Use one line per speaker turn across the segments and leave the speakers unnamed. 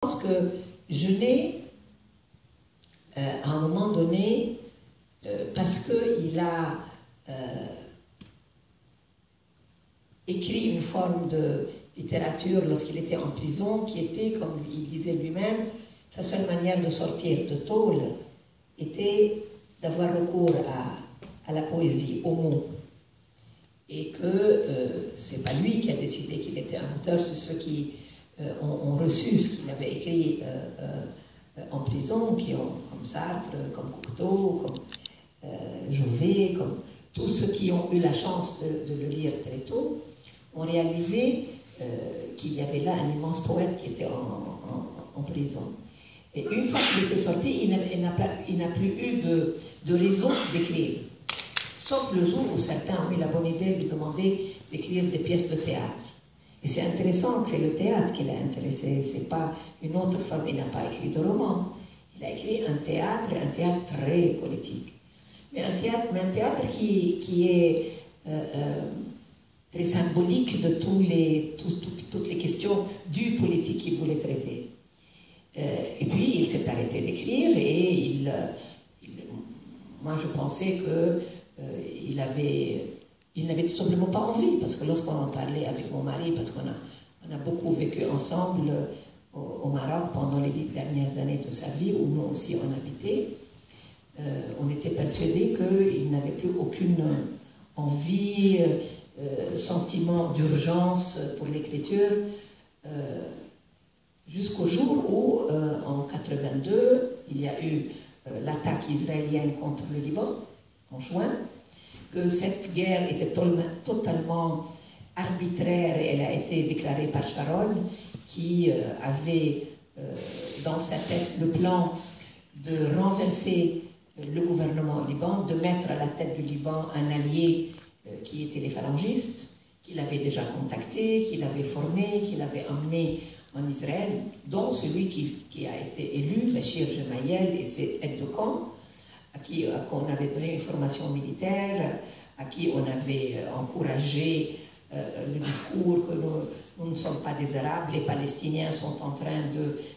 pense que je l'ai à un moment donné parce qu'il a écrit une forme de littérature lorsqu'il était en prison qui était, comme il disait lui-même, sa seule manière de sortir de tôle était d'avoir recours à la poésie, aux mots. Et que c'est pas lui qui a décidé qu'il était un auteur, c'est ceux qui ont reçu ce qu'il avait écrit en prison, qui ont, comme Sartre, comme Cocteau, comme Jouvet, comme tous ceux qui ont eu la chance de le lire très tôt, ont réalisé qu'il y avait là un immense poète qui était en prison. Et une fois qu'il était sorti, il n'a plus eu de raison d'écrire. Sauf le jour où certains ont eu la bonne idée de lui demander d'écrire des pièces de théâtre. Et c'est intéressant que c'est le théâtre qui l'a intéressé, c'est pas une autre forme, il n'a pas écrit de roman. Il a écrit un théâtre très politique. Mais un théâtre qui est très symbolique de toutes les questions du politique qu'il voulait traiter. Et puis il s'est arrêté d'écrire et moi je pensais que il n'avait tout simplement pas envie, parce que lorsqu'on en parlait avec mon mari, parce qu'on a beaucoup vécu ensemble au Maroc pendant les 10 dernières années de sa vie, où nous aussi on habitait, on était persuadés qu'il n'avait plus aucune envie, sentiment d'urgence pour l'écriture, jusqu'au jour où, en 82, il y a eu l'attaque israélienne contre le Liban, en juin, que cette guerre était totalement arbitraire et elle a été déclarée par Sharon, qui avait dans sa tête le plan de renverser le gouvernement au Liban, de mettre à la tête du Liban un allié qui était les phalangistes, qu'il avait déjà contacté, qu'il avait formé, qu'il avait emmené en Israël, dont celui qui a été élu, Bachir Gemayel et ses aides de camp, à qui on avait donné une formation militaire, à qui on avait encouragé le discours que nous ne sommes pas des Arabes, les Palestiniens sont en train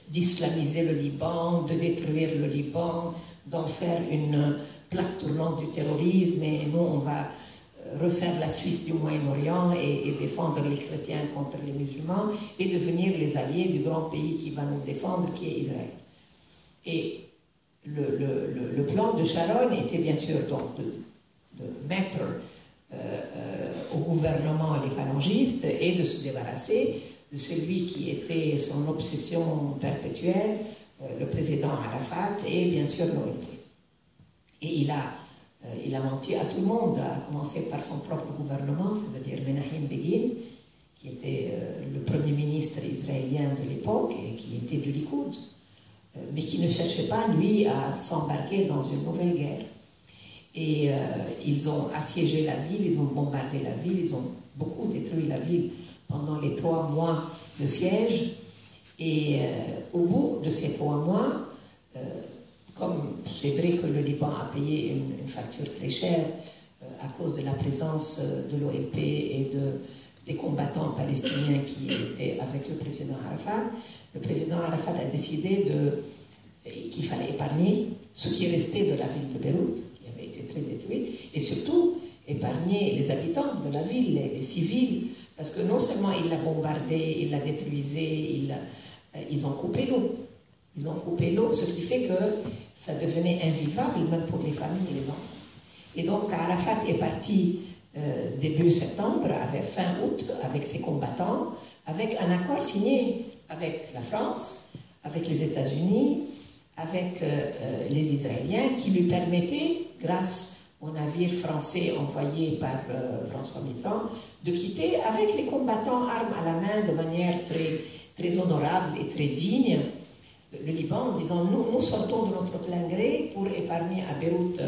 d'islamiser le Liban, de détruire le Liban, d'en faire une plaque tournante du terrorisme, et nous on va refaire la Suisse du Moyen-Orient et défendre les chrétiens contre les musulmans et devenir les alliés du grand pays qui va nous défendre, qui est Israël. Et le plan de Sharon était bien sûr donc de mettre au gouvernement les phalangistes et de se débarrasser de celui qui était son obsession perpétuelle, le président Arafat et bien sûr l'OLP. Et il a menti à tout le monde, à commencer par son propre gouvernement, c'est-à-dire Menachem Begin, qui était le premier ministre israélien de l'époque et qui était du Likoud, mais qui ne cherchait pas, lui, à s'embarquer dans une nouvelle guerre. Et ils ont assiégé la ville, ils ont bombardé la ville, ils ont beaucoup détruit la ville pendant les 3 mois de siège. Et au bout de ces 3 mois, comme c'est vrai que le Liban a payé une facture très chère à cause de la présence de l'OLP et des combattants palestiniens qui étaient avec le président Arafat a décidé qu'il fallait épargner ce qui restait de la ville de Beyrouth, qui avait été très détruite, et surtout épargner les habitants de la ville, les civils, parce que non seulement il l'a bombardé, il l'a détruisé, ils ont coupé l'eau. Ils ont coupé l'eau, ce qui fait que ça devenait invivable, même pour les familles et les enfants. Et donc Arafat est parti début septembre, fin août, avec ses combattants, avec un accord signé avec la France, avec les États-Unis, avec les Israéliens, qui lui permettait, grâce au navire français envoyé par François Mitterrand, de quitter avec les combattants armes à la main de manière très, très honorable et très digne le Liban, en disant nous sortons de notre plein gré pour épargner à Beyrouth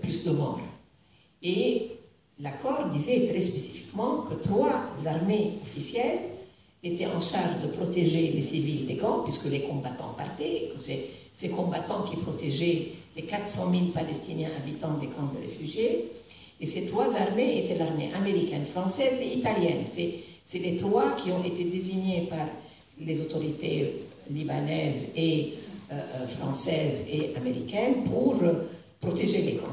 plus de morts. Et l'accord disait très spécifiquement que 3 armées officielles étaient en charge de protéger les civils des camps, puisque les combattants partaient, et que c'est ces combattants qui protégeaient les 400 000 Palestiniens habitants des camps de réfugiés. Et ces 3 armées étaient l'armée américaine, française et italienne. C'est les 3 qui ont été désignés par les autorités libanaises et françaises et américaines pour protéger les camps.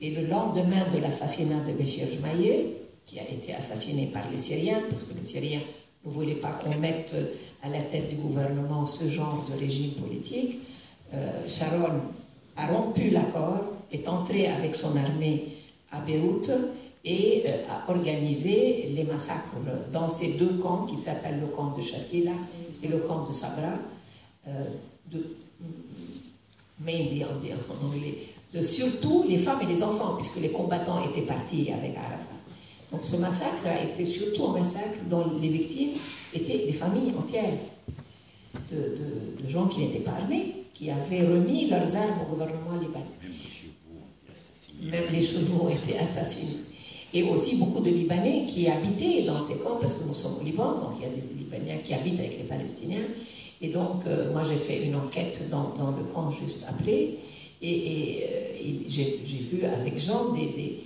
Et le lendemain de l'assassinat de Béchir Gemayel, qui a été assassiné par les Syriens, parce que les Syriens ne voulaient pas qu'on mette à la tête du gouvernement ce genre de régime politique, Sharon a rompu l'accord, est entré avec son armée à Beyrouth et a organisé les massacres dans ces deux camps qui s'appellent le camp de Shatila et le camp de Sabra, mainly en anglais, de surtout les femmes et les enfants, puisque les combattants étaient partis avec Arafat. Donc ce massacre a été surtout un massacre dont les victimes étaient des familles entières, de gens qui n'étaient pas armés, qui avaient remis leurs armes au gouvernement libanais. Même les chevaux ont été assassinés. Et aussi beaucoup de Libanais qui habitaient dans ces camps, parce que nous sommes au Liban, donc il y a des Libanais qui habitent avec les Palestiniens. Et donc, moi j'ai fait une enquête dans le camp juste après, et j'ai vu avec Jean des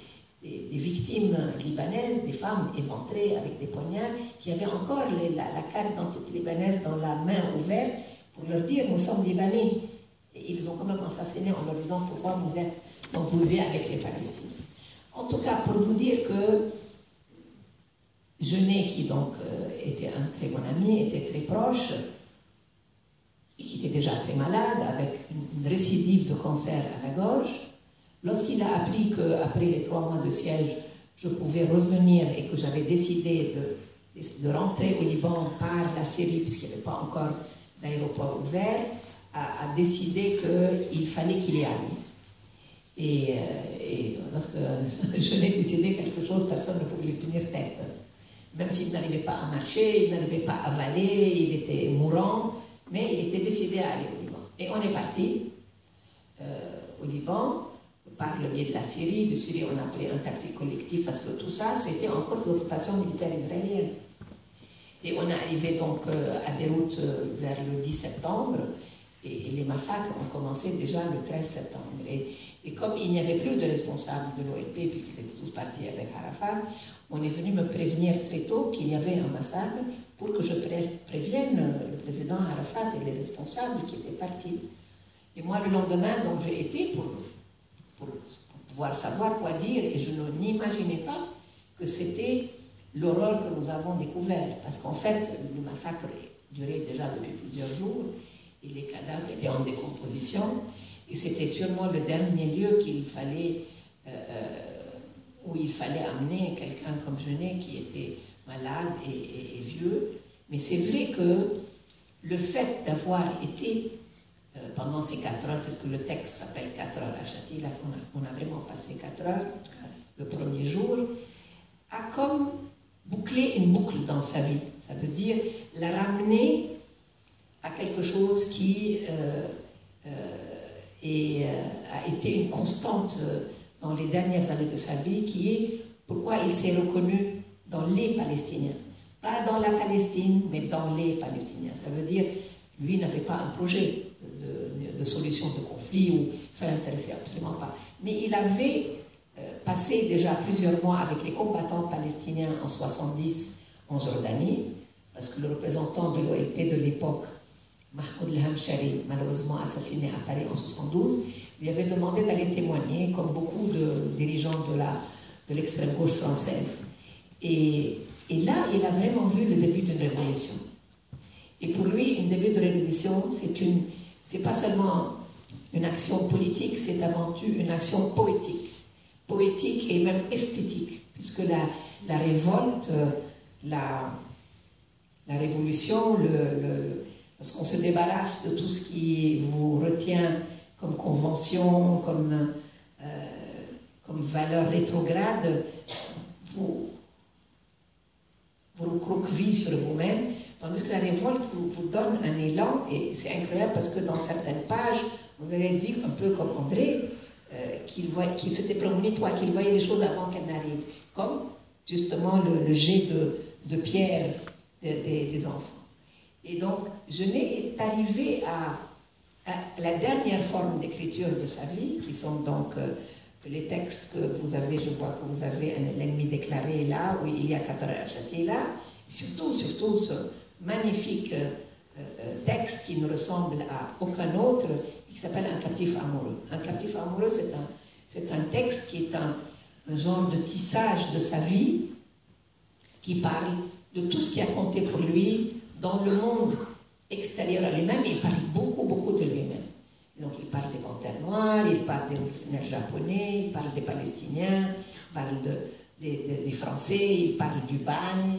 victimes libanaises, des femmes éventrées avec des poignards, qui avaient encore la carte d'identité libanaise dans la main ouverte pour leur dire « nous sommes Libanais ». Et ils ont quand même assassiné en leur disant « pourquoi vous êtes, donc vous vivez avec les Palestiniens ». En tout cas, pour vous dire que Genet, qui donc était un très bon ami, était très proche, et qui était déjà très malade, avec une récidive de cancer à la gorge, lorsqu'il a appris qu'après les 3 mois de siège, je pouvais revenir et que j'avais décidé de rentrer au Liban par la Syrie, puisqu'il n'y avait pas encore d'aéroport ouvert, a décidé qu'il fallait qu'il y aille. Et lorsque je l'ai décidé quelque chose, personne ne pouvait lui tenir tête. Même s'il n'arrivait pas à marcher, il n'arrivait pas à avaler, il était mourant, mais il était décidé à aller au Liban. Et on est parti au Liban, par le biais de la Syrie. De Syrie, on a pris un taxi collectif, parce que tout ça, c'était encore sous occupation militaire israélienne. Et on est arrivé donc à Beyrouth vers le 10 septembre, et les massacres ont commencé déjà le 13 septembre. Et comme il n'y avait plus de responsables de l'OLP, puisqu'ils étaient tous partis avec Arafat, on est venu me prévenir très tôt qu'il y avait un massacre pour que je prévienne le président Arafat et les responsables qui étaient partis. Et moi, le lendemain, donc j'ai été pour pouvoir savoir quoi dire, et je n'imaginais pas que c'était l'horreur que nous avons découvert, parce qu'en fait, le massacre durait déjà depuis plusieurs jours, et les cadavres étaient en décomposition, et c'était sûrement le dernier lieu qu'il fallait, où il fallait amener quelqu'un comme Genet qui était malade et vieux. Mais c'est vrai que le fait d'avoir été pendant ces 4 heures, puisque le texte s'appelle 4 heures à Châtillon, on a vraiment passé 4 heures, en tout cas le premier jour, a comme bouclé une boucle dans sa vie. Ça veut dire la ramener à quelque chose qui a été une constante dans les dernières années de sa vie, qui est pourquoi il s'est reconnu dans les Palestiniens. Pas dans la Palestine, mais dans les Palestiniens. Ça veut dire, lui n'avait pas un projet de solution de conflit, ou ça ne l'intéressait absolument pas. Mais il avait passé déjà plusieurs mois avec les combattants palestiniens en 70 en Jordanie, parce que le représentant de l'OLP de l'époque, Mahmoud El-Hamshari, malheureusement assassiné à Paris en 72, lui avait demandé d'aller témoigner, comme beaucoup de dirigeants de l'extrême gauche française. Et là, il a vraiment vu le début d'une révolution. Et pour lui, un début de révolution, c'est pas seulement une action politique, c'est avant tout une action poétique. Poétique et même esthétique, puisque la révolte, la révolution, parce qu'on se débarrasse de tout ce qui vous retient comme convention, comme valeur rétrograde, vous recroquevillez sur vous-même, tandis que la révolte vous donne un élan, et c'est incroyable parce que dans certaines pages, on aurait dit un peu comme André, qu'il s'était promené, qu'il voyait les choses avant qu'elles n'arrivent, comme justement le jet de pierre des enfants. Et donc, Genet est arrivé à la dernière forme d'écriture de sa vie, qui sont donc les textes que vous avez, je vois que vous avez l'ennemi déclaré là, où il y a 4 heures à Châtillon, et surtout ce magnifique texte qui ne ressemble à aucun autre, qui s'appelle Un captif amoureux. Un captif amoureux, c'est un texte qui est un genre de tissage de sa vie, qui parle de tout ce qui a compté pour lui dans le monde extérieur à lui-même, et il parle beaucoup, beaucoup de lui-même. Donc il parle des panthères noires, il parle des révolutionnaires japonais, il parle des Palestiniens, il parle des Français, il parle du bagne.